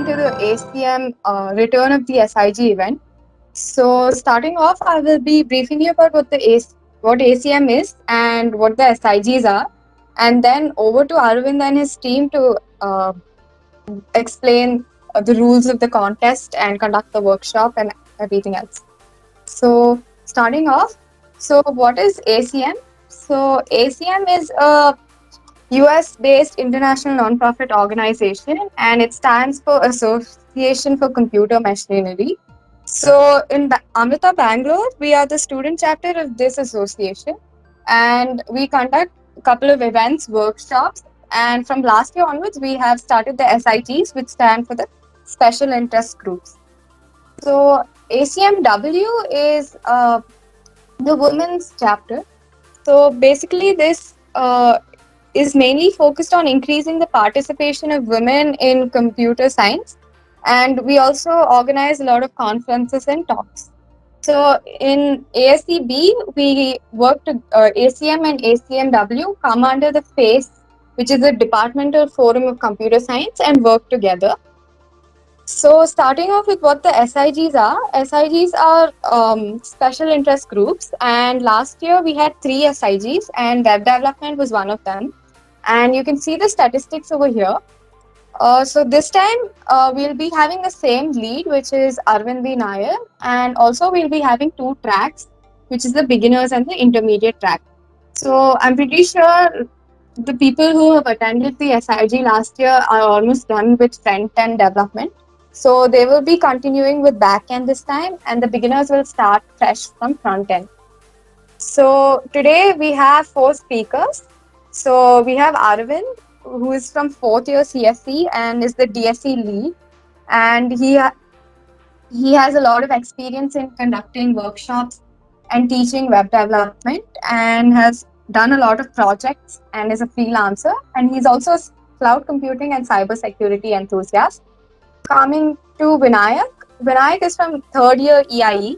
welcome to the ACM return of the SIG event. So, starting off, I will be briefing you about what ACM is and what the SIGs are, and then over to Arvind and his team to explain the rules of the contest and conduct the workshop and everything else. So, starting off, what is ACM? So, ACM is a US based international nonprofit organization and it stands for Association for Computer Machinery. So, in Amrita Bangalore, we are the student chapter of this association and we conduct a couple of events, workshops, and from last year onwards, we have started the SIGs, which stand for the Special Interest Groups. So, ACMW is the women's chapter. So, basically, this is mainly focused on increasing the participation of women in computer science. And we also organize a lot of conferences and talks. So in ASCB, we work to ACM and ACMW come under the FACE, which is the Departmental Forum of Computer Science, and work together. So, starting off with what the SIGs are special interest groups. And last year we had three SIGs, and web development was one of them. And you can see the statistics over here. So this time we'll be having the same lead, which is Arvind V. Nair, and also we'll be having two tracks, which is the beginners and the intermediate track. So I'm pretty sure the people who have attended the SIG last year are almost done with front end development. So they will be continuing with back end this time, and the beginners will start fresh from front end. So today we have four speakers. So we have Arvind, who is from fourth year CSC and is the DSC lead, and he has a lot of experience in conducting workshops and teaching web development, and has done a lot of projects and is a freelancer. And he's also a cloud computing and cybersecurity enthusiast. Coming to Vinayak is from third year EIE,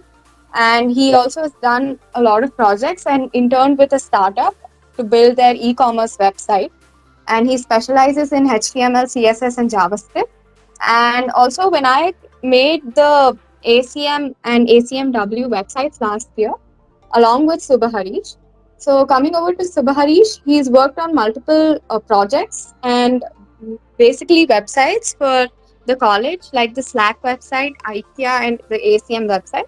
and he also has done a lot of projects and interned with a startup to build their e-commerce website. And he specializes in HTML, CSS, and JavaScript. And also, Vinayak made the ACM and ACMW websites last year, along with Subhaharish. So, coming over to Subhaharish, he's worked on multiple projects and basically websites for the college, like the Slack website, IKEA, and the ACM website.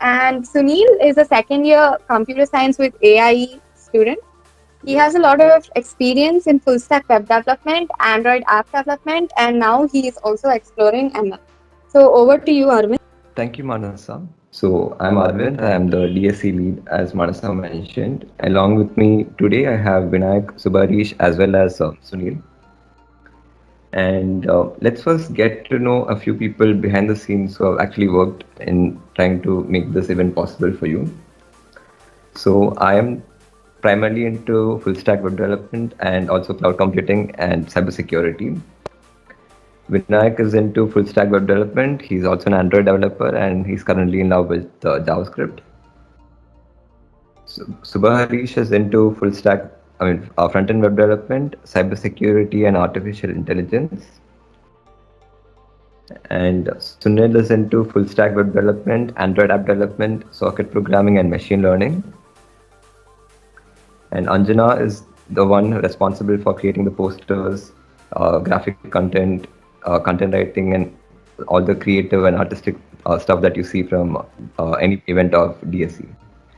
And Sunil is a second year computer science with AIE student. He has a lot of experience in full stack web development, Android app development, and now he is also exploring ML. So over to you, Arvind. Thank you, Manasa. So I'm Arvind. I am the DSC lead, as Manasa mentioned. Along with me today, I have Vinayak, Subharish, as well as Sunil. And let's first get to know a few people behind the scenes who have actually worked in trying to make this event possible for you. So I am primarily into full stack web development and also cloud computing and cybersecurity. Vinayak is into full stack web development. He's also an Android developer and he's currently in love with JavaScript. Subharish is into front end web development, cybersecurity, and artificial intelligence. And Sunil is into full stack web development, Android app development, socket programming, and machine learning. And Anjana is the one responsible for creating the posters, graphic content, content writing, and all the creative and artistic stuff that you see from any event of DSC.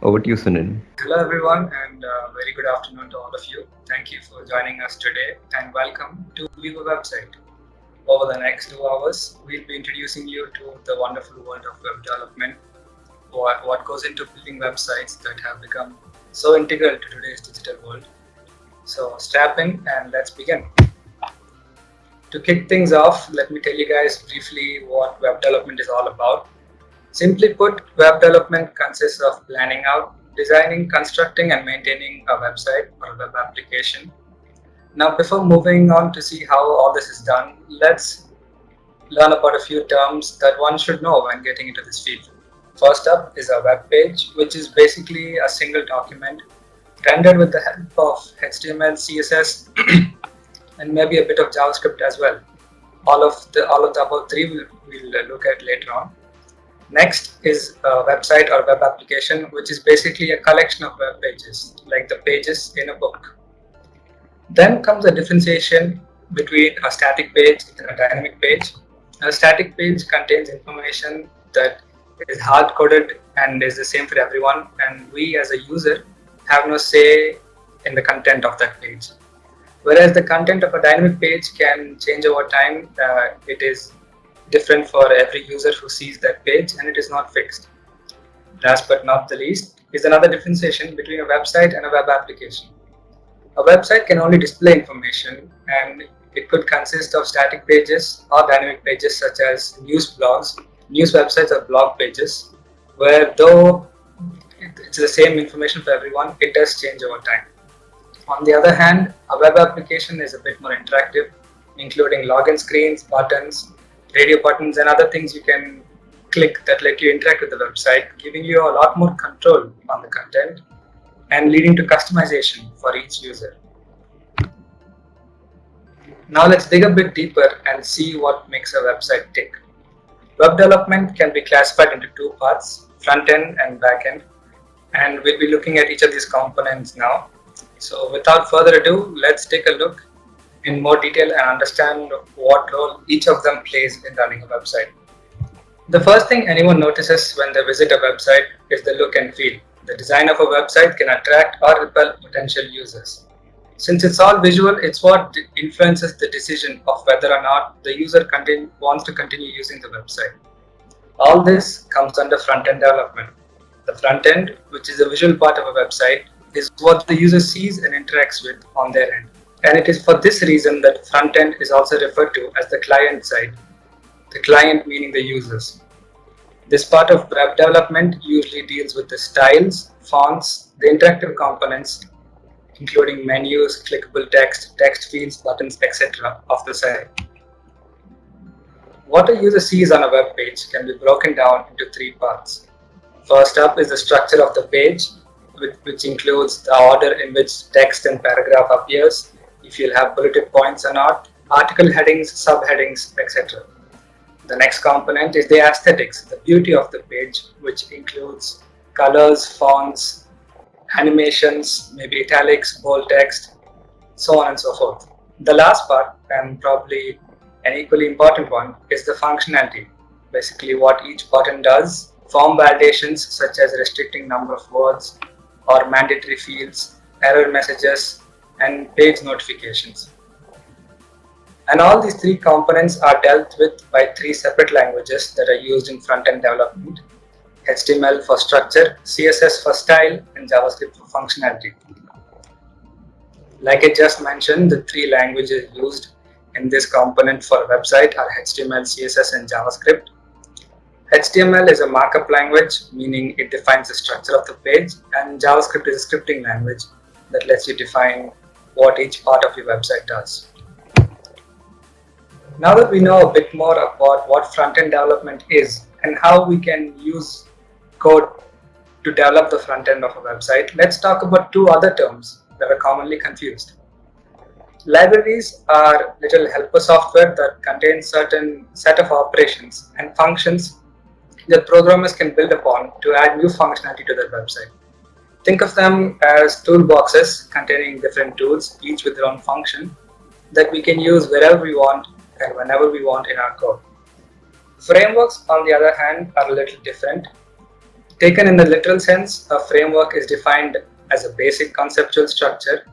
Over to you, Sunil. Hello, everyone, and very good afternoon to all of you. Thank you for joining us today, and welcome to Viva Website. Over the next 2 hours, we'll be introducing you to the wonderful world of web development, what goes into building websites that have become so integral to today's digital world. So strap in and let's begin. To kick things off, let me tell you guys briefly what web development is all about. Simply put, web development consists of planning out, designing, constructing, and maintaining a website or a web application. Now, before moving on to see how all this is done, let's learn about a few terms that one should know when getting into this field. First up is a web page, which is basically a single document rendered with the help of HTML, CSS, and maybe a bit of JavaScript as well. All of the above three we'll look at later on. Next is a website or web application, which is basically a collection of web pages, like the pages in a book. Then comes the differentiation between a static page and a dynamic page. A static page contains information that is hard coded and is the same for everyone, and we as a user have no say in the content of that page. Whereas the content of a dynamic page can change over time, it is different for every user who sees that page and it is not fixed. Last but not the least is another differentiation between a website and a web application. A website can only display information and it could consist of static pages or dynamic pages such as news blogs. News websites are blog pages where though it's the same information for everyone, it does change over time. On the other hand, a web application is a bit more interactive, including login screens, buttons, radio buttons, and other things you can click that let you interact with the website, giving you a lot more control on the content and leading to customization for each user. Now let's dig a bit deeper and see what makes a website tick. Web development can be classified into two parts, front end and back end, and we'll be looking at each of these components now. So without further ado, let's take a look in more detail and understand what role each of them plays in running a website. The first thing anyone notices when they visit a website is the look and feel. The design of a website can attract or repel potential users. Since it's all visual, it's what influences the decision of whether or not the user wants to continue using the website. All this comes under front-end development. The front end, which is the visual part of a website, is what the user sees and interacts with on their end. And it is for this reason that front end is also referred to as the client side. The client meaning the users. This part of web development usually deals with the styles, fonts, the interactive components, including menus, clickable text, text fields, buttons, etc. of the site. What a user sees on a web page can be broken down into three parts. First up is the structure of the page, which includes the order in which text and paragraph appears, if you'll have bulleted points or not, article headings, subheadings, etc. The next component is the aesthetics, the beauty of the page, which includes colors, fonts, animations, maybe italics, bold text, so on and so forth. The last part, and probably an equally important one, is the functionality, basically what each button does, form validations such as restricting number of words or mandatory fields, error messages, and page notifications. And all these three components are dealt with by three separate languages that are used in front-end development: HTML for structure, CSS for style, and JavaScript for functionality. Like I just mentioned, the three languages used in this component for a website are HTML, CSS, and JavaScript. HTML is a markup language, meaning it defines the structure of the page, and JavaScript is a scripting language that lets you define what each part of your website does. Now that we know a bit more about what front-end development is and how we can use code to develop the front end of a website, let's talk about two other terms that are commonly confused. Libraries are little helper software that contain certain set of operations and functions that programmers can build upon to add new functionality to their website. Think of them as toolboxes containing different tools, each with their own function, that we can use wherever we want and whenever we want in our code. Frameworks, on the other hand, are a little different. Taken in the literal sense, a framework is defined as a basic conceptual structure.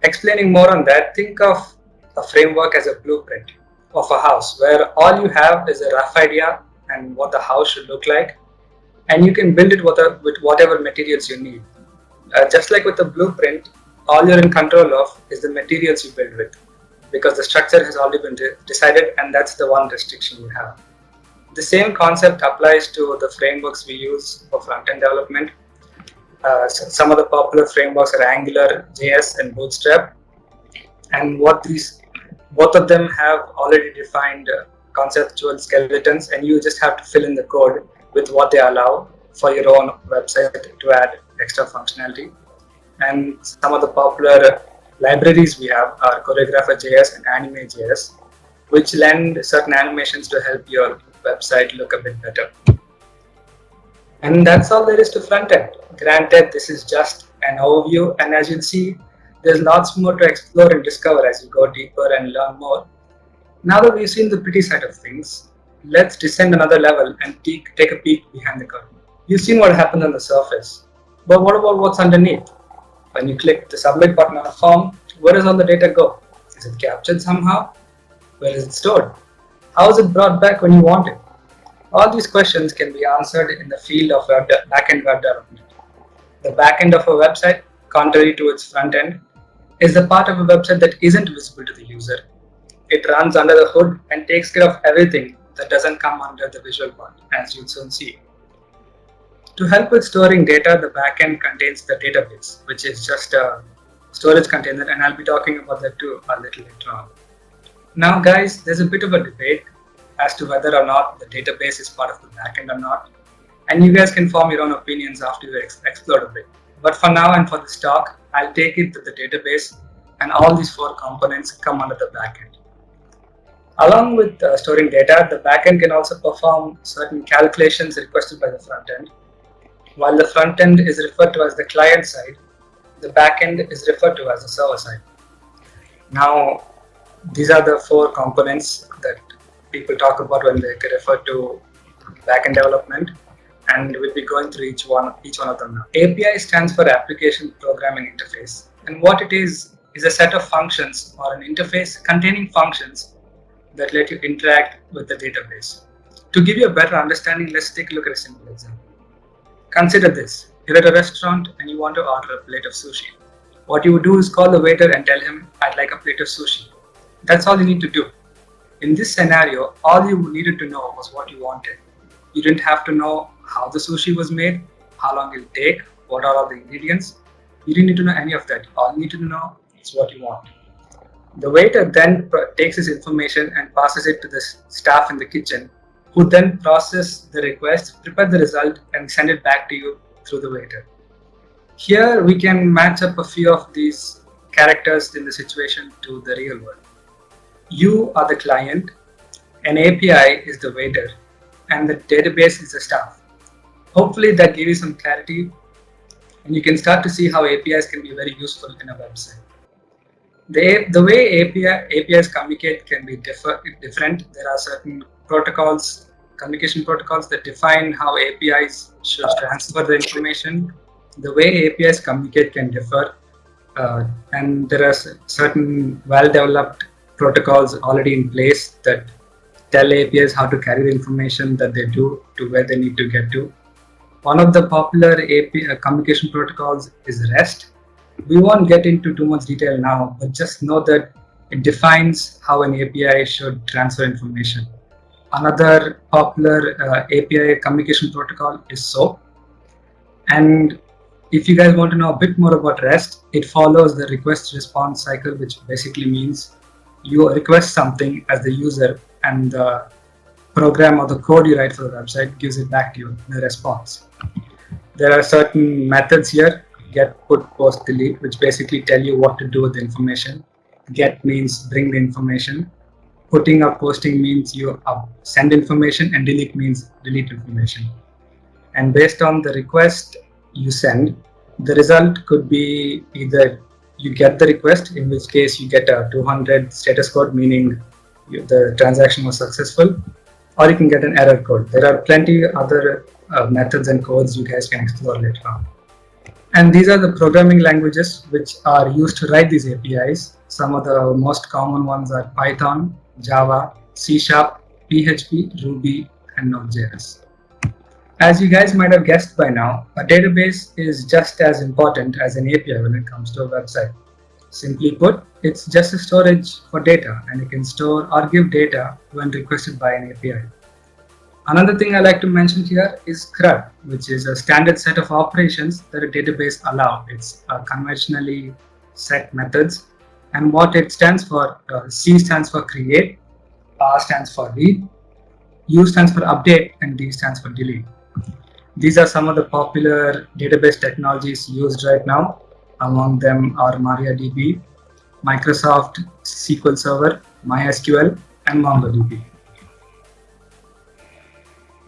Explaining more on that, think of a framework as a blueprint of a house where all you have is a rough idea and what the house should look like, and you can build it with whatever materials you need. Just like with the blueprint, all you're in control of is the materials you build with, because the structure has already been decided, and that's the one restriction you have. The same concept applies to the frameworks we use for front-end development. Some of the popular frameworks are Angular, JS, and Bootstrap, and both of them have already defined conceptual skeletons, and you just have to fill in the code with what they allow for your own website to add extra functionality. And some of the popular libraries we have are Choreographer.js and Anime.js, which lend certain animations to help your website look a bit better. And that's all there is to front end. Granted, this is just an overview, and as you'll see, there's lots more to explore and discover as you go deeper and learn more. Now that we've seen the pretty side of things, let's descend another level and take a peek behind the curtain. You've seen what happened on the surface, but what about what's underneath? When you click the submit button on a form, where does all the data go? Is it captured somehow? Where is it stored? How is it brought back when you want it? All these questions can be answered in the field of backend web development. The backend of a website, contrary to its front end, is the part of a website that isn't visible to the user. It runs under the hood and takes care of everything that doesn't come under the visual part, as you'll soon see. To help with storing data, the backend contains the database, which is just a storage container, and I'll be talking about that too a little later on. Now guys, there's a bit of a debate as to whether or not the database is part of the backend or not, and you guys can form your own opinions after you explore a bit. But for now and for this talk, I'll take it that the database and all these four components come under the backend. Along with storing data, the backend can also perform certain calculations requested by the front end. While the front end is referred to as the client side, the backend is referred to as the server side. Now, these are the four components that people talk about when they refer to backend development, and we'll be going through each one of them now. API stands for Application Programming Interface, and what it is a set of functions or an interface containing functions that let you interact with the database. To give you a better understanding, let's take a look at a simple example. Consider this. You're at a restaurant and you want to order a plate of sushi. What you would do is call the waiter and tell him, I'd like a plate of sushi. That's all you need to do. In this scenario, all you needed to know was what you wanted. You didn't have to know how the sushi was made, how long it'll take, what are all the ingredients. You didn't need to know any of that. All you need to know is what you want. The waiter then takes this information and passes it to the staff in the kitchen, who then process the request, prepare the result, and send it back to you through the waiter. Here we can match up a few of these characters in the situation to the real world. You are the client, an API is the waiter, and the database is the staff. Hopefully that gives you some clarity, and you can start to see how APIs can be very useful in a website. The way APIs communicate can be different. There are certain protocols, communication protocols that define how APIs should transfer the information. The way APIs communicate can differ, and there are certain well-developed protocols already in place that tell APIs how to carry the information that they do to where they need to get to. One of the popular API communication protocols is REST. We won't get into too much detail now, but just know that it defines how an API should transfer information. Another popular API communication protocol is SOAP. And if you guys want to know a bit more about REST, it follows the request response cycle, which basically means you request something as the user, and the program or the code you write for the website gives it back to you, the response. There are certain methods here: get, put, post, delete, which basically tell you what to do with the information. Get means bring the information. Putting or posting means you send information, and delete means delete information. And based on the request you send, the result could be either you get the request, in which case you get a 200 status code, meaning the transaction was successful, or you can get an error code. There are plenty other methods and codes you guys can explore later on. And these are the programming languages which are used to write these APIs. Some of the most common ones are Python, Java, C#, PHP, Ruby, and Node.js. As you guys might have guessed by now, a database is just as important as an API when it comes to a website. Simply put, it's just a storage for data, and it can store or give data when requested by an API. Another thing I like to mention here is CRUD, which is a standard set of operations that a database allows. It's conventionally set methods, and what it stands for, C stands for create, R stands for read, U stands for update, and D stands for delete. These are some of the popular database technologies used right now. Among them are MariaDB, Microsoft SQL Server, MySQL, and MongoDB.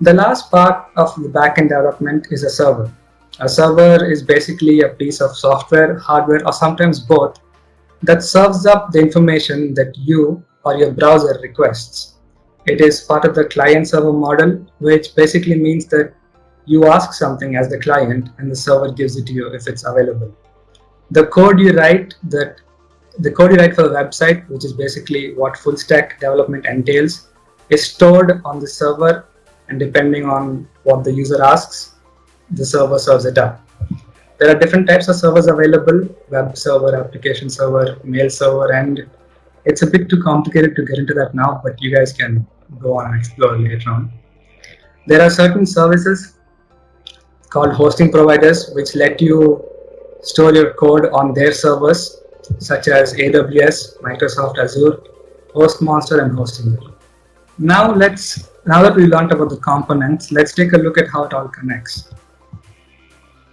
The last part of the backend development is a server. A server is basically a piece of software, hardware, or sometimes both that serves up the information that you or your browser requests. It is part of the client server model, which basically means that you ask something as the client and the server gives it to you if it's available. The code you write that the code you write for the website, which is basically what full stack development entails, is stored on the server, and depending on what the user asks, the server serves it up. There are different types of servers available: web server, application server, mail server, and it's a bit too complicated to get into that now, but you guys can go on and explore later on. There are certain services called hosting providers which let you store your code on their servers, such as AWS, Microsoft Azure, HostMonster, and Hostinger. Now that we learned about the components, let's take a look at how it all connects.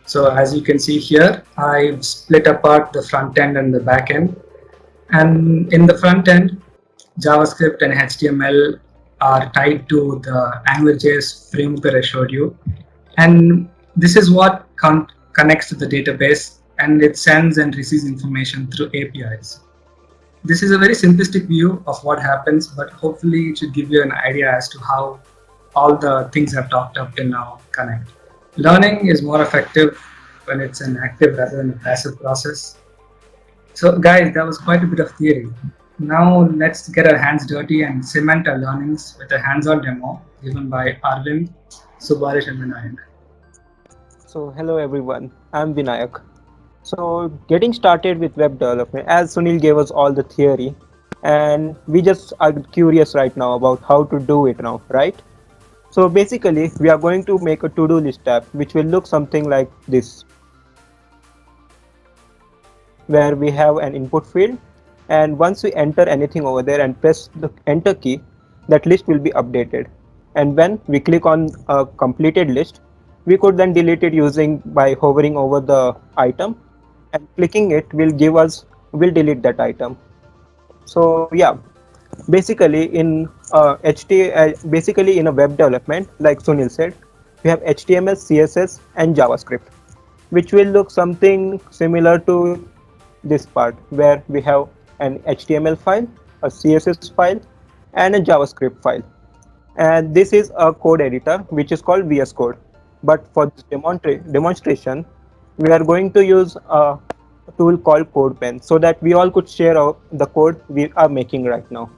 So as you can see here, I've split apart the front end and the back end. And in the front end, JavaScript and HTML are tied to the AngularJS framework that I showed you. And this is what connects to the database, and it sends and receives information through APIs. This is a very simplistic view of what happens, but hopefully it should give you an idea as to how all the things I've talked up till now connect. Learning is more effective when it's an active rather than a passive process. So guys, that was quite a bit of theory. Now let's get our hands dirty and cement our learnings with a hands-on demo given by Arvind, Subarish, and Vinayak. So hello everyone, I'm Vinayak. So getting started with web development, as Sunil gave us all the theory, and we just are curious right now about how to do it now, right? So basically, we are going to make a to-do list tab, which will look something like this, where we have an input field, and once we enter anything over there and press the enter key, that list will be updated. And when we click on a completed list, we could then delete it using by hovering over the item, and clicking it will delete that item. So yeah, basically in basically in a web development, like Sunil said, we have HTML, CSS, and JavaScript, which will look something similar to this part, where we have an HTML file, a CSS file, and a JavaScript file. And this is a code editor which is called VS Code. But for this demonstration, we are going to use a tool called CodePen, so that we all could share the code we are making right now.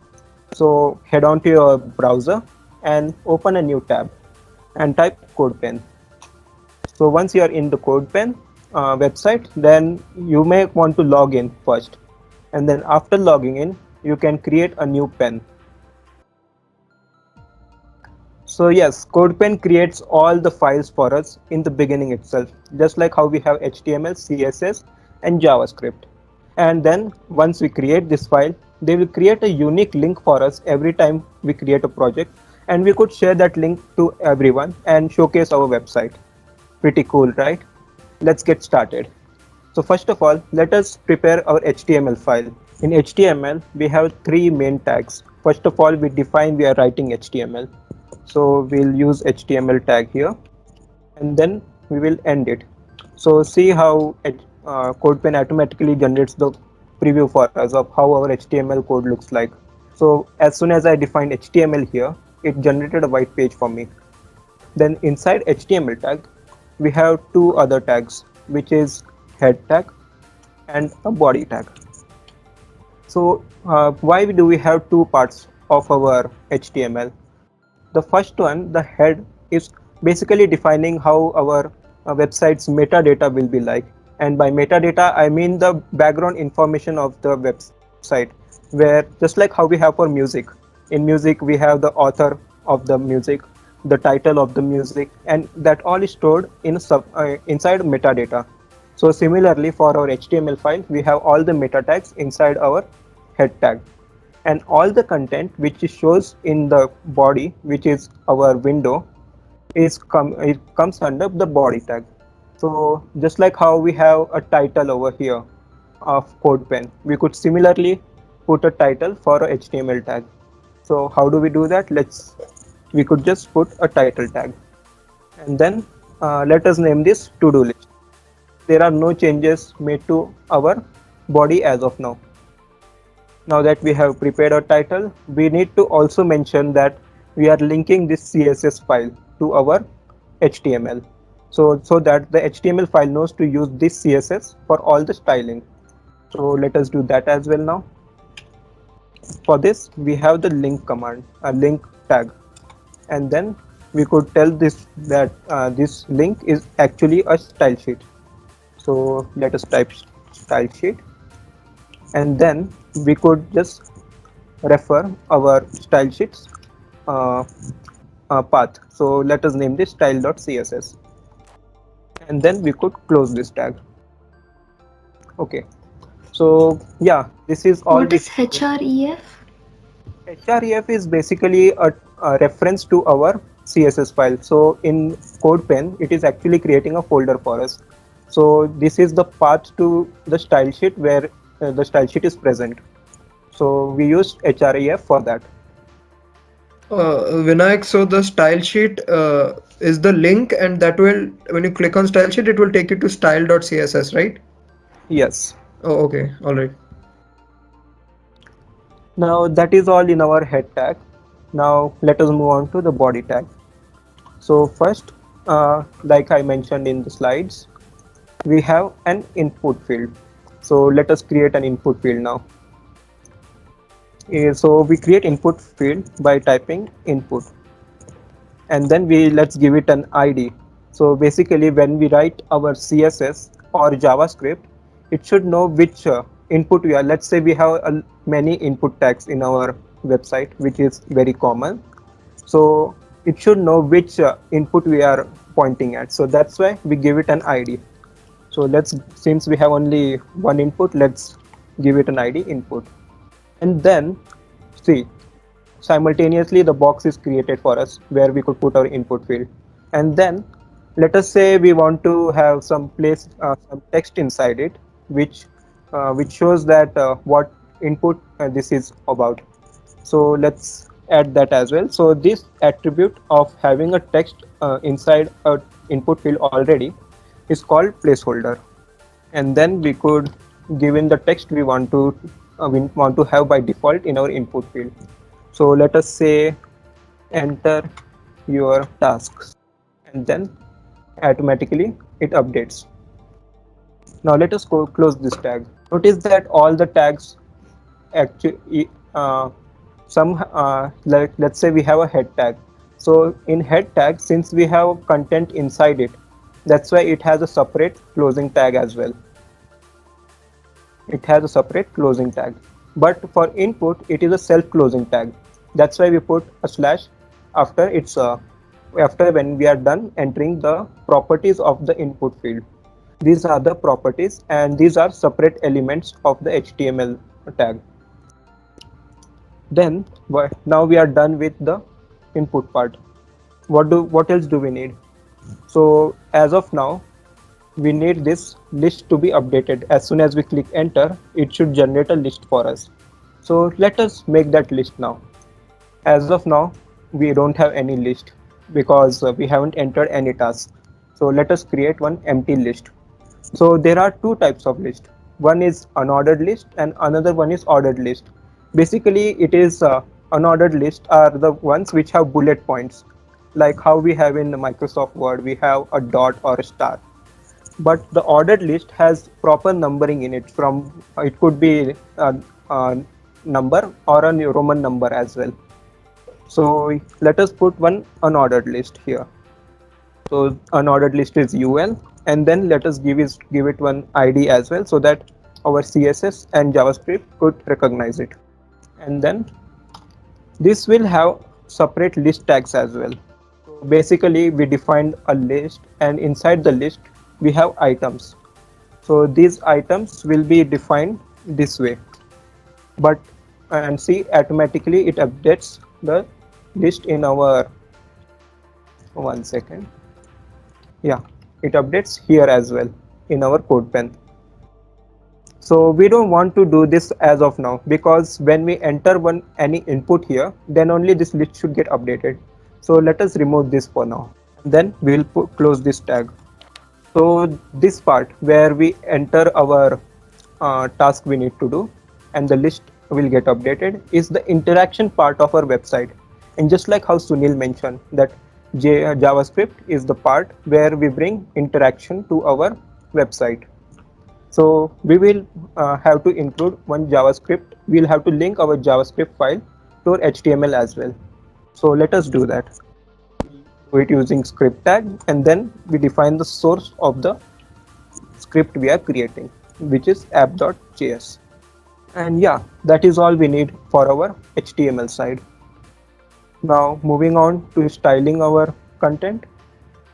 So head on to your browser and open a new tab and type CodePen. So once you are in the CodePen website, then you may want to log in first, and then after logging in, you can create a new pen. So yes, CodePen creates all the files for us in the beginning itself, just like how we have HTML, CSS, and JavaScript. And then once we create this file, they will create a unique link for us every time we create a project, and we could share that link to everyone and showcase our website. Pretty cool, right? Let's get started. So first of all, let us prepare our HTML file. In HTML, we have three main tags. First of all, we define we are writing HTML. So we'll use HTML tag here, and then we will end it. So see how CodePen automatically generates the preview for us of how our HTML code looks like. So as soon as I defined HTML here, it generated a white page for me. Then inside HTML tag, we have two other tags, which is head tag and a body tag. So why do we have two parts of our HTML? The first one, the head, is basically defining how our website's metadata will be like. And by metadata, I mean the background information of the website, where just like how we have for music. In music, we have the author of the music, the title of the music, and that all is stored in inside metadata. So similarly, for our HTML file, we have all the meta tags inside our head tag. And all the content which shows in the body, which is our window, it comes under the body tag. So just like how we have a title over here of CodePen, we could similarly put a title for a HTML tag. So how do we do that? We could just put a title tag, and then let us name this to-do list. There are no changes made to our body as of now. Now that we have prepared our title, we need to also mention that we are linking this CSS file to our HTML. So that the HTML file knows to use this CSS for all the styling. So let us do that as well now. For this, we have the link command, a link tag, and then we could tell this that this link is actually a style sheet. So let us type style sheet, and then we could just refer our style sheets uh, path. So let us name this style.css, and then we could close this tag. Okay, so yeah, this is all What we is href? href is basically a reference to our CSS file. So in CodePen, it is actually creating a folder for us. So this is the path to the style sheet where the style sheet is present. So we use href for that. Vinayak, so the style sheet is the link, and that will, when you click on style sheet, it will take you to style.css, right? Yes. Oh, okay, all right. Now that is all in our head tag. Now let us move on to the body tag. So first, like I mentioned in the slides, we have an input field. So let us create an input field now. So we create input field by typing input, and then let's give it an ID. So basically, when we write our CSS or JavaScript, it should know which input we are. Let's say we have many input tags in our website, which is very common. So it should know which input we are pointing at. So that's why we give it an ID. So since we have only one input, let's give it an ID input. And then see, simultaneously the box is created for us where we could put our input field. And then let us say we want to have some text inside it, which shows that what input this is about. So let's add that as well. So this attribute of having a text inside a input field already is called placeholder, and then we could give in the text we want to have by default in our input field. So let us say enter your tasks, and then automatically it updates. Now let us close this tag. Notice that all the tags actually like let's say we have a head tag. So in head tag, since we have content inside it, that's why it has a separate closing tag as well. It has a separate closing tag, but for input it is a self-closing tag. That's why we put a slash after after when we are done entering the properties of the input field. These are the properties, and these are separate elements of the HTML tag. Then now we are done with the input part. What else do we need? So as of now, we need this list to be updated. As soon as we click enter, it should generate a list for us. So let us make that list now. As of now, we don't have any list because we haven't entered any tasks. So let us create one empty list. So there are two types of list. One is unordered list and another one is ordered list. Basically, it is unordered list are the ones which have bullet points, like how we have in Microsoft Word, we have a dot or a star. But the ordered list has proper numbering in it. It could be a number or a Roman number as well. So let us put one unordered list here. So unordered list is UL, and then let us give it one ID as well, so that our CSS and JavaScript could recognize it. And then this will have separate list tags as well. So basically, we defined a list, and inside the list we have items. So these items will be defined this way. But and see, automatically it updates the list in our, one second. Yeah, it updates here as well in our CodePen. So we don't want to do this as of now, because when we enter any input here, then only this list should get updated. So let us remove this for now, and then we will close this tag. So this part where we enter our task we need to do and the list will get updated is the interaction part of our website. And just like how Sunil mentioned that JavaScript is the part where we bring interaction to our website. So we will have to include one JavaScript. We'll have to link our JavaScript file to our HTML as well. So let us do that. Do it using script tag, and then we define the source of the script we are creating, which is app.js. And yeah, that is all we need for our HTML side. Now moving on to styling our content.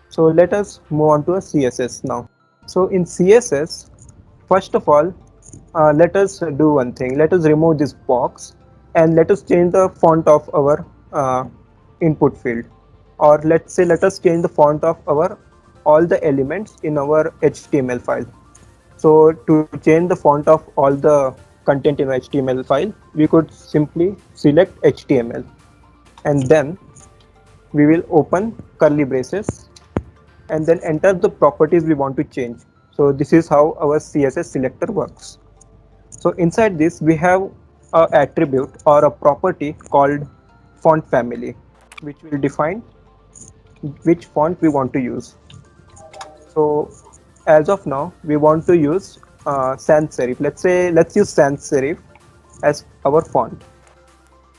So let us move on to a CSS now. So in CSS, first of all, let us do one thing. Let us remove this box and let us change the font of our input field. Or let's say let us change the font of our all the elements in our HTML file. So to change the font of all the content in HTML file, we could simply select HTML and then we will open curly braces and then enter the properties we want to change. So this is how our CSS selector works. So inside this we have a attribute or a property called font family, which will define which font we want to use. So as of now we want to use sans serif. Let's use sans serif as our font,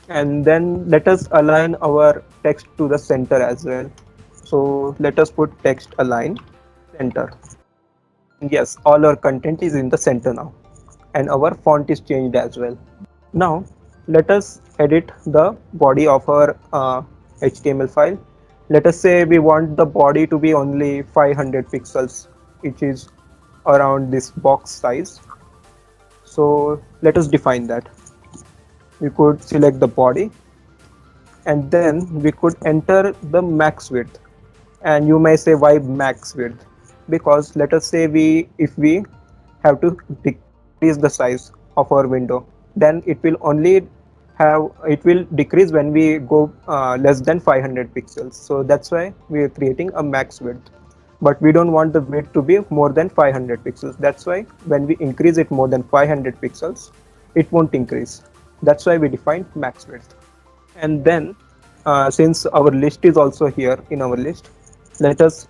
and then let us align our text to the center as well. So let us put text align center. Yes, all our content is in the center now, and our font is changed as well. Now let us edit the body of our HTML file. Let us say we want the body to be only 500 pixels, which is around this box size. So let us define that. We could select the body and then we could enter the max width. And you may say, why max width? Because let us say if we have to decrease the size of our window, then it will decrease when we go less than 500 pixels. So that's why we are creating a max width, but we don't want the width to be more than 500 pixels. That's why when we increase it more than 500 pixels, it won't increase. That's why we define max width. And then since our list is also here in our list, let us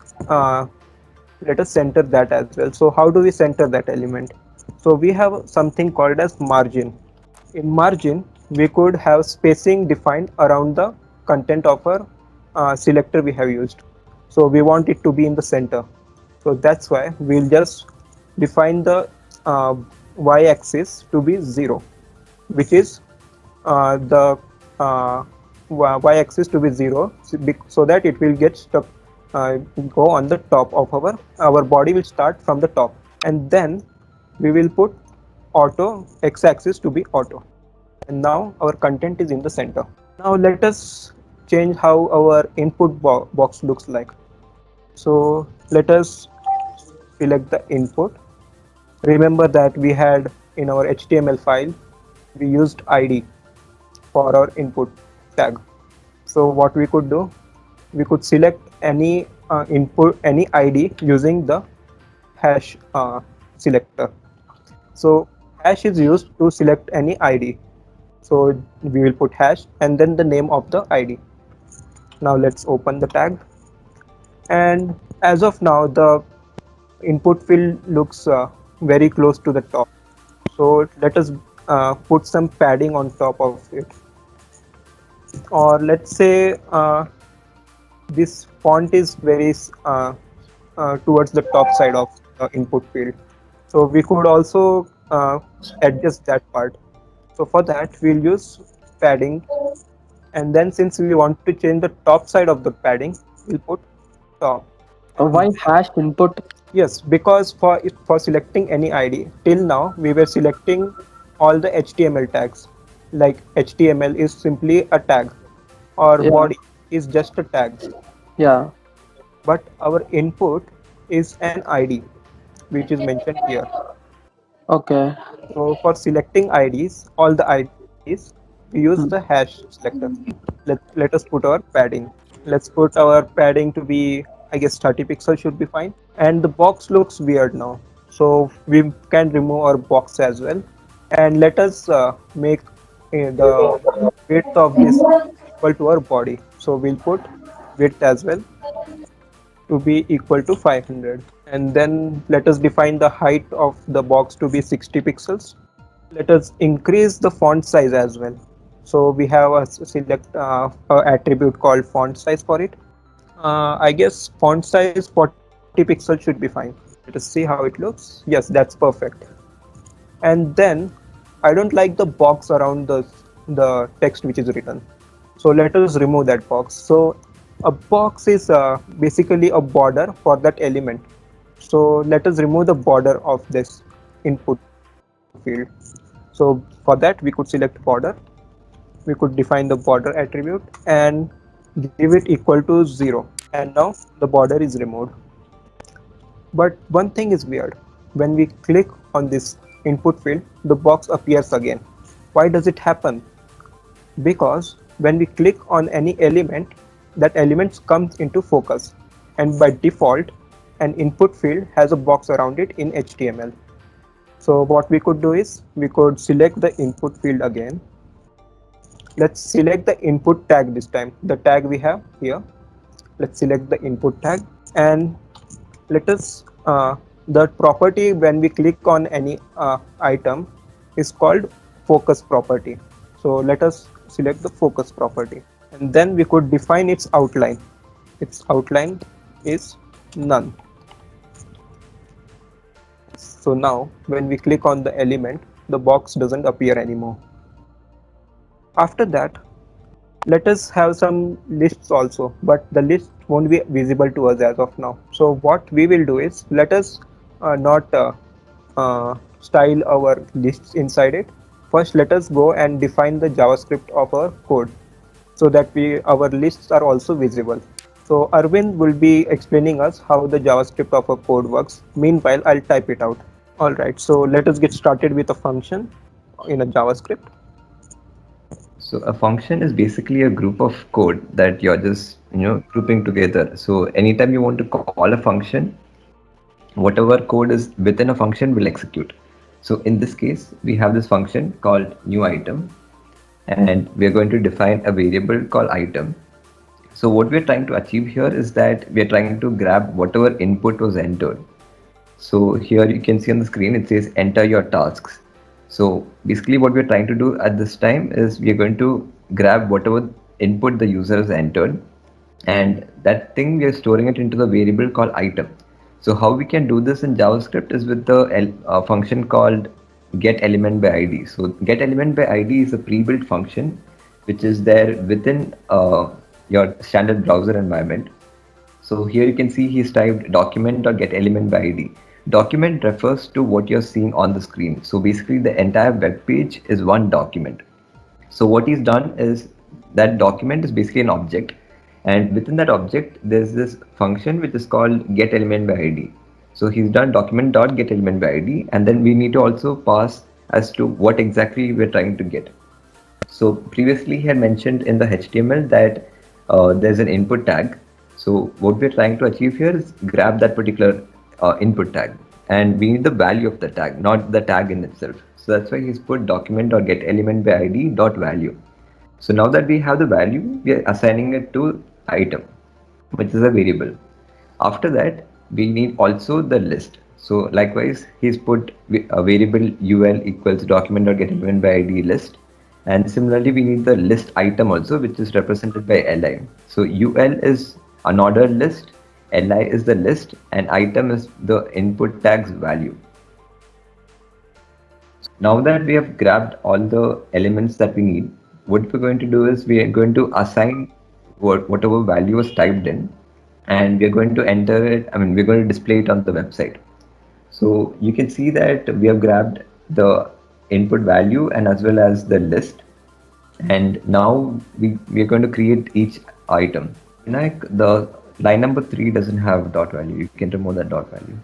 center that as well. So how do we center that element? So we have something called as margin. In margin, we could have spacing defined around the content of our selector we have used. So we want it to be in the center. So that's why we'll just define the y-axis to be 0, which is the y-axis to be 0, so that it will get stuck, go on the top of our body will start from the top, and then we will put auto x-axis to be auto, and now our content is in the center. Now let us change how our input box looks like. So let us select the input. Remember that we had in our HTML file we used id for our input tag. So what we could do, we could select any input, any id using the hash selector. So hash is used to select any id. So we will put hash and then the name of the id. Now let's open the tag, and as of now the input field looks very close to the top. So let us put some padding on top of it, or let's say this font is very towards the top side of the input field. So we could also adjust that part. So for that we'll use padding, and then since we want to change the top side of the padding, we'll put top. Why hash input? Yes, because for selecting any ID, till now we were selecting all the HTML tags. Like HTML is simply a tag, or Yeah. body is just a tag. Yeah. But our input is an ID, which is mentioned here. Okay. So for selecting IDs, all the IDs, we use the Hmm. hash selector. Let us put our padding. Let's put our padding to be, I guess 30 pixels should be fine. And the box looks weird now. So we can remove our box as well. And let us make the width of this equal to our body. So we'll put width as well to be equal to 500. And then let us define the height of the box to be 60 pixels. Let us increase the font size as well. So we have a a attribute called font size for it. I guess font size 40 pixels should be fine. Let us see how it looks. Yes, that's perfect. And then I don't like the box around the text which is written. So let us remove that box. So a box is basically a border for that element. So let us remove the border of this input field. So for that we could select border. We could define the border attribute and give it equal to 0. And now the border is removed. But one thing is weird. When we click on this input field, the box appears again. Why does it happen? Because when we click on any element, that element comes into focus, and by default an input field has a box around it in HTML. So what we could do is we could select the input field again. Let's select the input tag this time, the tag we have here. Let's select the input tag and let us the property when we click on any item is called focus property. So let us select the focus property and then we could define its outline. Its outline is none. So now when we click on the element, the box doesn't appear anymore. After that, let us have some lists also, but the list won't be visible to us as of now. So what we will do is let us not style our lists inside it. First let us go and define the JavaScript of our code so that our lists are also visible. So Arvind will be explaining us how the JavaScript of our code works. Meanwhile, I'll type it out. All right, so let us get started with a function in a JavaScript. So a function is basically a group of code that you're just grouping together. So anytime you want to call a function, whatever code is within a function will execute. So in this case, we have this function called new item, and we're going to define a variable called item. So what we're trying to achieve here is that we're trying to grab whatever input was entered. So here you can see on the screen, it says enter your tasks. So basically what we're trying to do at this time is we're going to grab whatever input the user has entered, and that thing we are storing it into the variable called item. So how we can do this in JavaScript is with the function called getElementById. So getElementById is a pre-built function which is there within your standard browser environment. So here you can see he's typed document.getElementById. Document refers to what you're seeing on the screen. So basically the entire web page is one document. So what he's done is that document is basically an object, and within that object there's this function which is called getElementById. So he's done document.getElementById, and then we need to also pass as to what exactly we're trying to get. So previously he had mentioned in the HTML that there's an input tag. So what we're trying to achieve here is grab that particular input tag, and we need the value of the tag, not the tag in itself. So that's why he's put document.getElementById dot value. So now that we have the value, we are assigning it to item, which is a variable. After that, we need also the list. So likewise, he's put a variable ul equals document.getElementById list. And similarly, we need the list item also, which is represented by li. So ul is an ordered list, li is the list, and item is the input tag's value. Now that we have grabbed all the elements that we need, what we're going to do is we are going to assign whatever value was typed in, and we're going to enter it. I mean, we're going to display it on the website. So you can see that we have grabbed the input value and as well as the list. And now we are going to create each item. Like the line number 3 doesn't have dot value. You can remove that dot value.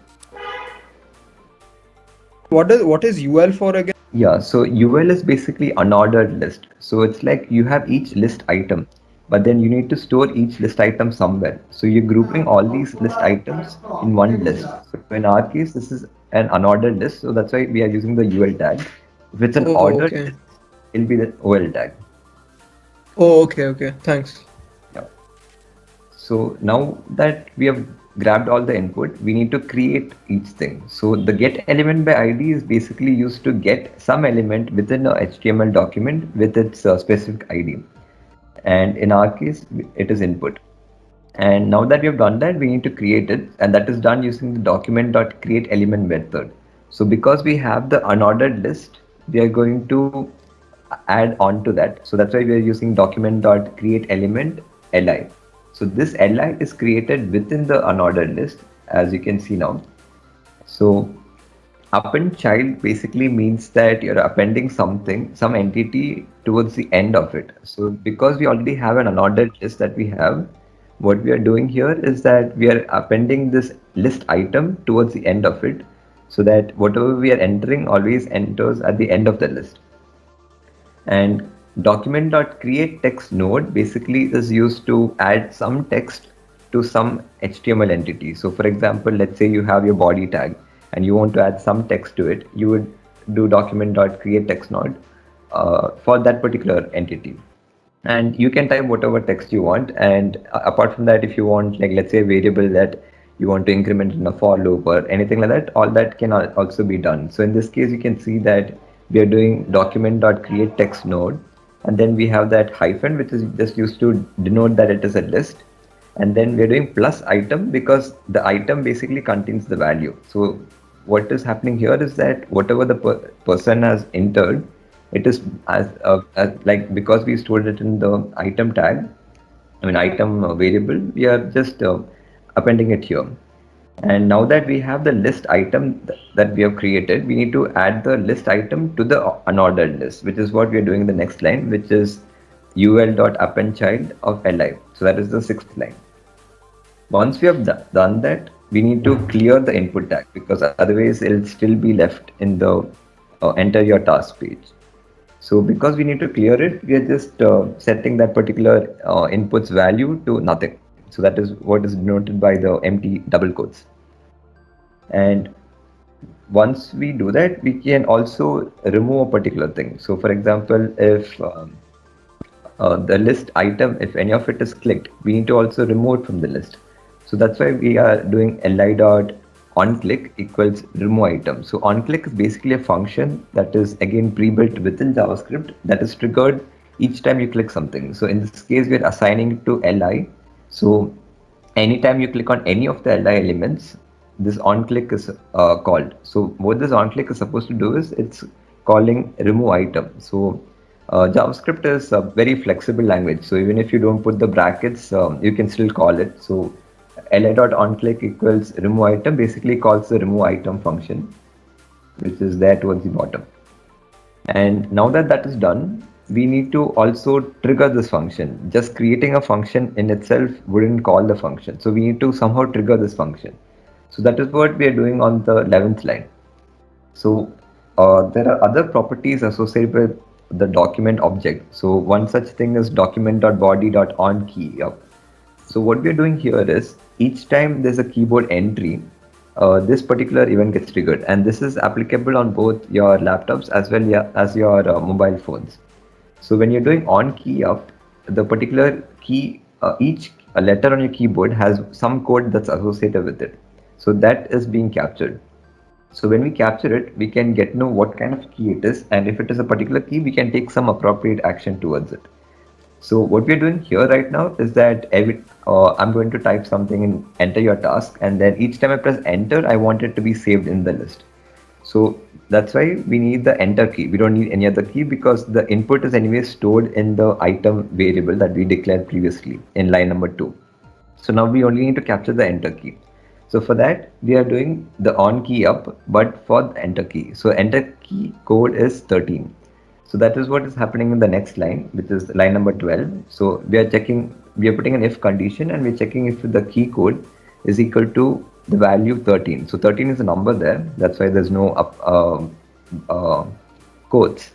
What is UL for again? Yeah, so UL is basically unordered list. So it's like you have each list item, but then you need to store each list item somewhere. So you're grouping all these list items in one list. So in our case, this is an unordered list. So that's why we are using the UL tag. If it's an Oh, ordered okay. list, it'll be the OL tag. Oh, okay. Thanks. Yeah. So now that we have grabbed all the input, we need to create each thing. So the get element by ID is basically used to get some element within a HTML document with its specific ID. And in our case, it is input. And now that we have done that, we need to create it, and that is done using the document.createElement method. So because we have the unordered list, we are going to add on to that. So that's why we are using document.createElement li. So this li is created within the unordered list, as you can see now. So append child basically means that you're appending something, some entity towards the end of it. So because we already have an unordered list that we have, what we are doing here is that we are appending this list item towards the end of it, so that whatever we are entering always enters at the end of the list. And document.createText node basically is used to add some text to some HTML entity. So for example, let's say you have your body tag and you want to add some text to it, you would do document.createText node for that particular entity. And you can type whatever text you want. And apart from that, if you want, like, let's say a variable that you want to increment in a for loop or anything like that, all that can also be done. So in this case, you can see that we are doing document.createText node, and then we have that hyphen, which is just used to denote that it is a list. And then we're doing plus item because the item basically contains the value. So what is happening here is that whatever the person has entered, it is as like, because we stored it in the item tag, I mean item variable, we are just appending it here. And now that we have the list item that we have created, we need to add the list item to the unordered list, which is what we are doing in the next line, which is ul.append child of li. So that is the sixth line. Once we have done that, we need to clear the input tag, because otherwise it'll still be left in the enter your task page. So because we need to clear it, we are just setting that particular input's value to nothing. So that is what is denoted by the empty double quotes. And once we do that, we can also remove a particular thing. So for example, if the list item, if any of it is clicked, we need to also remove it from the list. So that's why we are doing li dot onClick equals remove item. So onClick is basically a function that is again pre-built within JavaScript that is triggered each time you click something. So in this case, we are assigning it to li. So anytime you click on any of the li elements, this onClick is called. So what this onClick is supposed to do is it's calling remove item. So JavaScript is a very flexible language. So even if you don't put the brackets, you can still call it. So li.onClick equals remove item basically calls the remove item function, which is there towards the bottom. And now that that is done, we need to also trigger this function. Just creating a function in itself wouldn't call the function. So we need to somehow trigger this function. So that is what we are doing on the 11th line. So there are other properties associated with the document object. So one such thing is document.body.onKey. So what we are doing here is each time there's a keyboard entry, this particular event gets triggered, and this is applicable on both your laptops as well as your mobile phones. So when you're doing on key up, the particular key, each letter on your keyboard has some code that's associated with it. So that is being captured. So when we capture it, we can get to know what kind of key it is, and if it is a particular key, we can take some appropriate action towards it. So what we're doing here right now is that I'm going to type something and enter your task, and then each time I press enter, I want it to be saved in the list. So that's why we need the enter key. We don't need any other key because the input is anyway stored in the item variable that we declared previously in line number 2. So now we only need to capture the enter key. So for that, we are doing the on key up, but for the enter key. So enter key code is 13. So that is what is happening in the next line, which is line number 12. So we are putting an if condition, and we're checking if the key code is equal to the value 13. So 13 is a number there. That's why there's no quotes.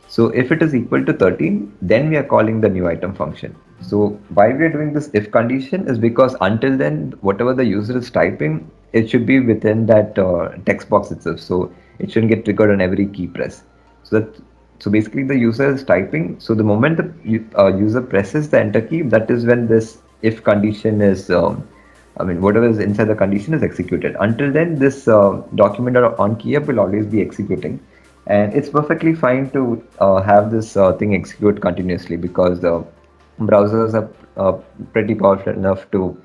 So if it is equal to 13, then we are calling the new item function. So why we are doing this if condition is because until then, whatever the user is typing, it should be within that text box itself. So it shouldn't get triggered on every key press. So basically the user is typing. So the moment the user presses the enter key, that is when this if condition is, whatever is inside the condition is executed. Until then, this document or on key up will always be executing. And it's perfectly fine to have this thing execute continuously because the browsers are pretty powerful enough to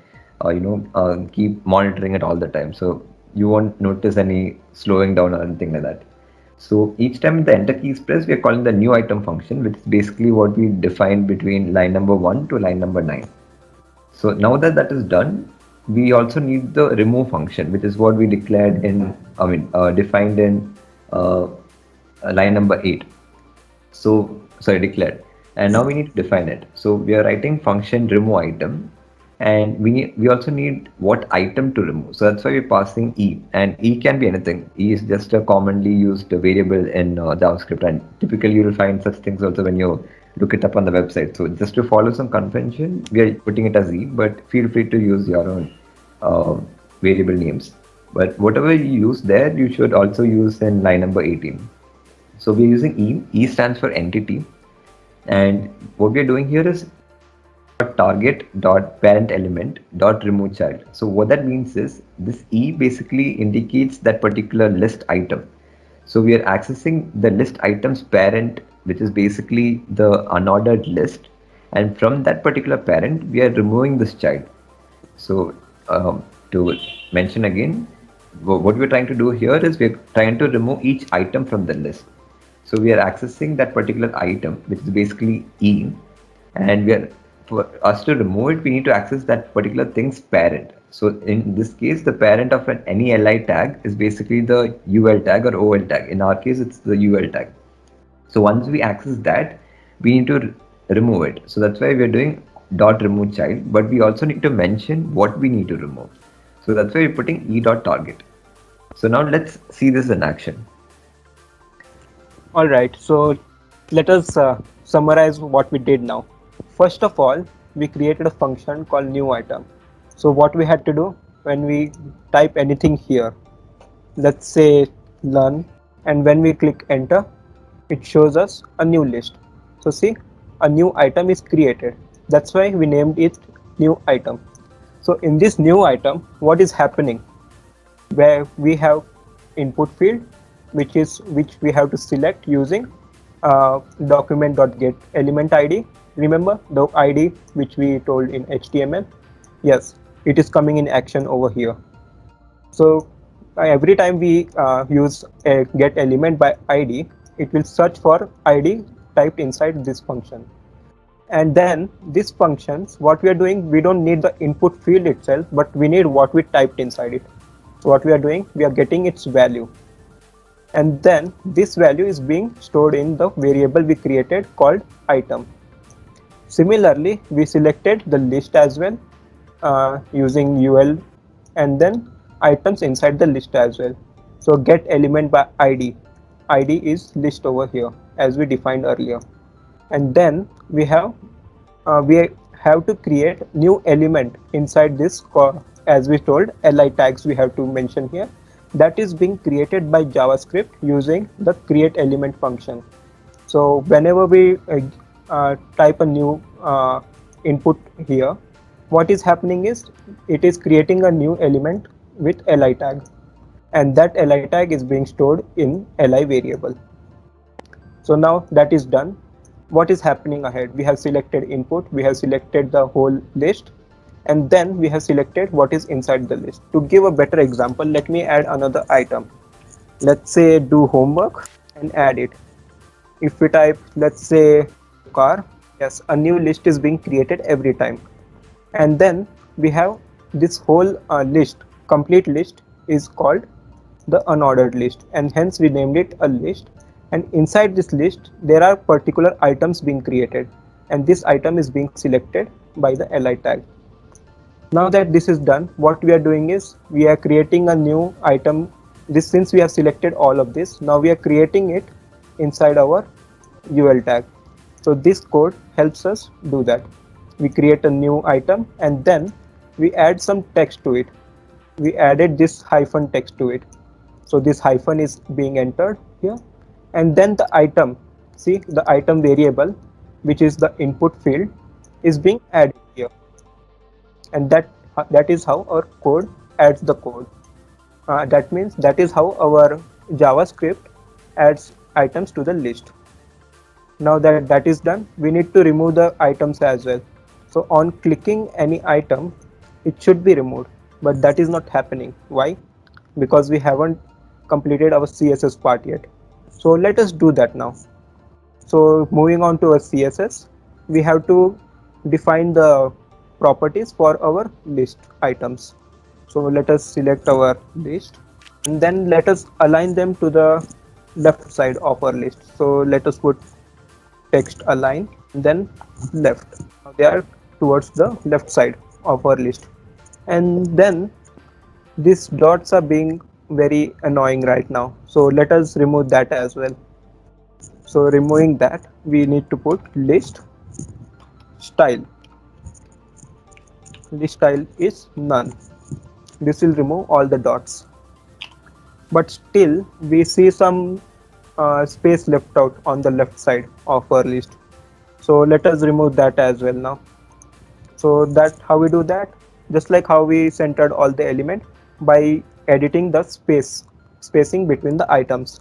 keep monitoring it all the time, so you won't notice any slowing down or anything like that. So each time the enter key is pressed, we are calling the new item function, which is basically what we defined between line number 1 to line number 9. So now that that is done, we also need the remove function, which is what we declared in defined in line number 8. So sorry, declared, and now we need to define it. So we are writing function remove item, and we also need what item to remove. So that's why we're passing e, and e can be anything. E is just a commonly used variable in JavaScript, and typically you will find such things also when you look it up on the website. So just to follow some convention, we are putting it as e, but feel free to use your own variable names. But whatever you use there, you should also use in line number 18. So we're using E. E stands for entity. And what we're doing here is target.parent element dot remove child. So what that means is this E basically indicates that particular list item. So we are accessing the list item's parent, which is basically the unordered list. And from that particular parent, we are removing this child. So to mention again, what we're trying to do here is we're trying to remove each item from the list. So we are accessing that particular item, which is basically E, and for us to remove it, we need to access that particular thing's parent. So in this case, the parent of any li tag is basically the ul tag or ol tag. In our case, it's the ul tag. So once we access that, we need to remove it. So that's why we're doing dot remove child, but we also need to mention what we need to remove. So that's why we're putting e dot target. So now let's see this in action. All right, so let us summarize what we did now. First of all, we created a function called new item. So what we had to do when we type anything here, let's say learn, and when we click enter, it shows us a new list. So see, a new item is created. That's why we named it new item. So in this new item, what is happening? Where we have input field, which we have to select using document.get element ID. Remember the ID which we told in HTML? Yes, it is coming in action over here. So every time we use a get element by ID, it will search for ID typed inside this function. And then these functions, what we are doing, we don't need the input field itself, but we need what we typed inside it. So what we are doing, we are getting its value. And then this value is being stored in the variable we created called item. Similarly, we selected the list as well using ul, and then items inside the list as well. So get element by id. Id is list over here as we defined earlier. And then we have to create new element inside this, as we told, li tags we have to mention here. That is being created by JavaScript using the create element function. So whenever we type a new input here, what is happening is it is creating a new element with li tag, and that li tag is being stored in li variable. So now that is done. What is happening ahead? We have selected input, we have selected the whole list, and then we have selected what is inside the list. To give a better example, let me add another item. Let's say do homework and add it. If we type, let's say car, yes, a new list is being created every time. And then we have this whole list, complete list is called the unordered list, and hence we named it a list. And inside this list, there are particular items being created, and this item is being selected by the li tag. Now that this is done, what we are doing is we are creating a new item. This, since we have selected all of this, now we are creating it inside our UL tag. So this code helps us do that. We create a new item and then we add some text to it. We added this hyphen text to it. So this hyphen is being entered here, and then the item, see the item variable, which is the input field, is being added here, and that is how our code adds the code. That means that is how our JavaScript adds items to the list. Now that that is done, we need to remove the items as well. So on clicking any item, it should be removed, but that is not happening. Why? Because we haven't completed our CSS part yet. So let us do that now. So moving on to our CSS, we have to define the properties for our list items. So let us select our list and then let us align them to the left side of our list. So let us put text align, then left. Now they are towards the left side of our list. And then these dots are being very annoying right now. So let us remove that as well. So removing that, we need to put list style. List style is none. This will remove all the dots. But still, we see some space left out on the left side of our list. So let us remove that as well now. So that how we do that, just like how we centered all the element by editing the spacing between the items.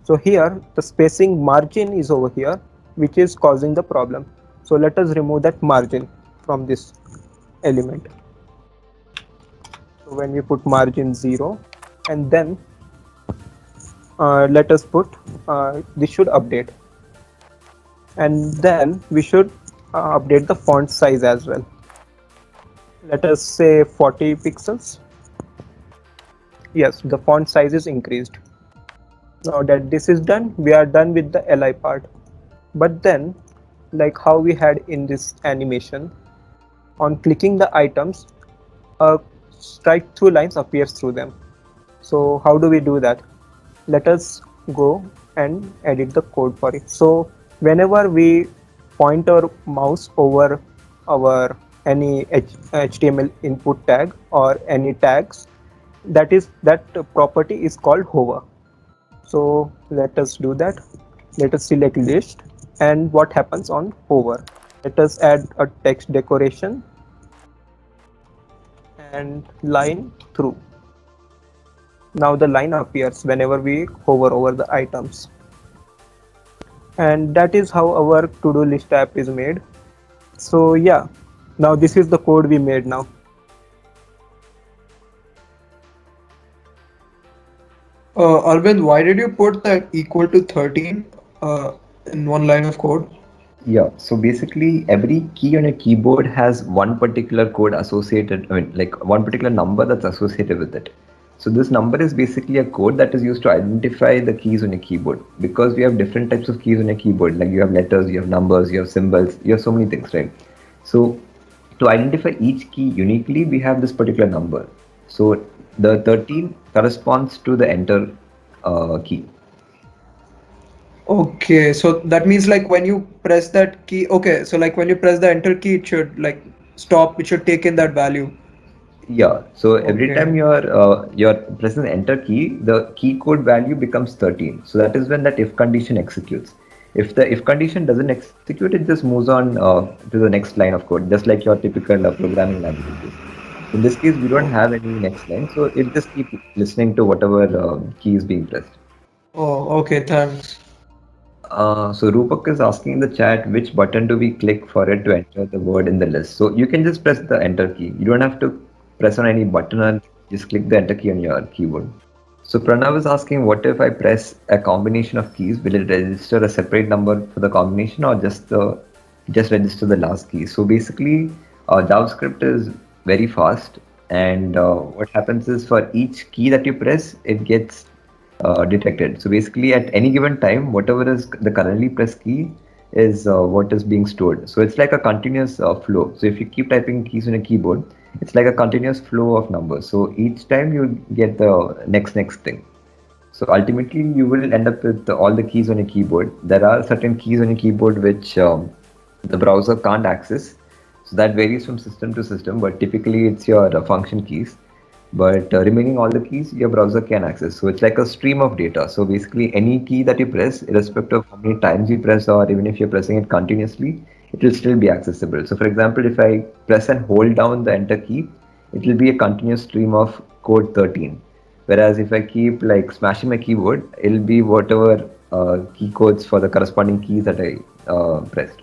So here the spacing margin is over here, which is causing the problem. So let us remove that margin from this element. So when we put margin 0, and then let us put this should update, and then we should update the font size as well. Let us say 40 pixels. Yes, the font size is increased. Now that this is done, we are done with the li part. But then, like how we had in this animation, on clicking the items, a strike through lines appears through them. So how do we do that? Let us go and edit the code for it. So whenever we point our mouse over our any HTML input tag or any tags, that property is called hover. So let us do that. Let us select list, and what happens on hover. Let us add a text decoration and line through. Now the line appears whenever we hover over the items. And that is how our to-do list app is made. So yeah, now this is the code we made now. Arvind, why did you put that equal to 13 in one line of code? Yeah, so basically every key on a keyboard has one particular code associated, I mean, like one particular number that's associated with it. So this number is basically a code that is used to identify the keys on a keyboard, because we have different types of keys on a keyboard. Like you have letters, you have numbers, you have symbols, you have so many things, right? So to identify each key uniquely, we have this particular number. So the 13 corresponds to the enter key. Okay, so that means like when you press that key, okay, so like when you press the enter key, it should like stop, it should take in that value. Yeah, so every time Okay. you're pressing the enter key, the key code value becomes 13. So that is when that if condition executes. If the if condition doesn't execute, it just moves on to the next line of code, just like your typical programming languages. In this case, we don't have any next line, so it just keep listening to whatever key is being pressed. Oh, okay, thanks. So Rupak is asking in the chat, which button do we click for it to enter the word in the list? So you can just press the enter key. You don't have to press on any button, or just click the enter key on your keyboard. So Pranav is asking, what if I press a combination of keys? Will it register a separate number for the combination, or just register the last key? So basically, JavaScript is very fast, and what happens is for each key that you press, it gets detected. So basically, at any given time, whatever is the currently pressed key is what is being stored. So it's like a continuous flow. So if you keep typing keys on a keyboard, it's like a continuous flow of numbers. So each time you get the next thing. So ultimately, you will end up with all the keys on your keyboard. There are certain keys on your keyboard which the browser can't access. So that varies from system to system, but typically it's your function keys. But remaining all the keys, your browser can access. So it's like a stream of data. So basically, any key that you press, irrespective of how many times you press, or even if you're pressing it continuously, it will still be accessible. So for example, if I press and hold down the enter key, it will be a continuous stream of code 13. Whereas if I keep like smashing my keyboard, it'll be whatever key codes for the corresponding keys that I pressed.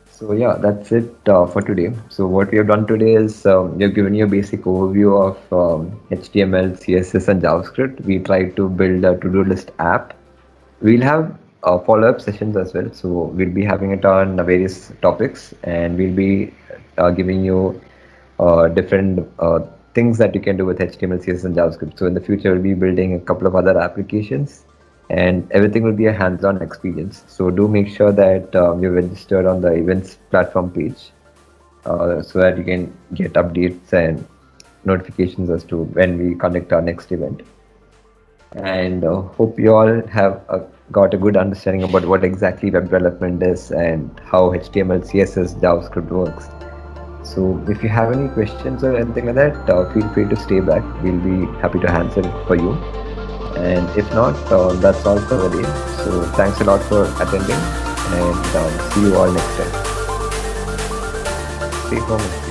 So yeah, that's it for today. So what we have done today is we have given you a basic overview of HTML, CSS, and JavaScript. We tried to build a to-do list app. We'll have follow-up sessions as well. So we'll be having it on various topics, and we'll be giving you different things that you can do with HTML, CSS, and JavaScript. So in the future, we'll be building a couple of other applications, and everything will be a hands-on experience. So do make sure that you're registered on the events platform page so that you can get updates and notifications as to when we conduct our next event. And hope you all have got a good understanding about what exactly web development is and how HTML, CSS, JavaScript works. So if you have any questions or anything like that, feel free to stay back. We'll be happy to answer it for you. And if not, that's all for the day. So thanks a lot for attending, and see you all next time. Stay home.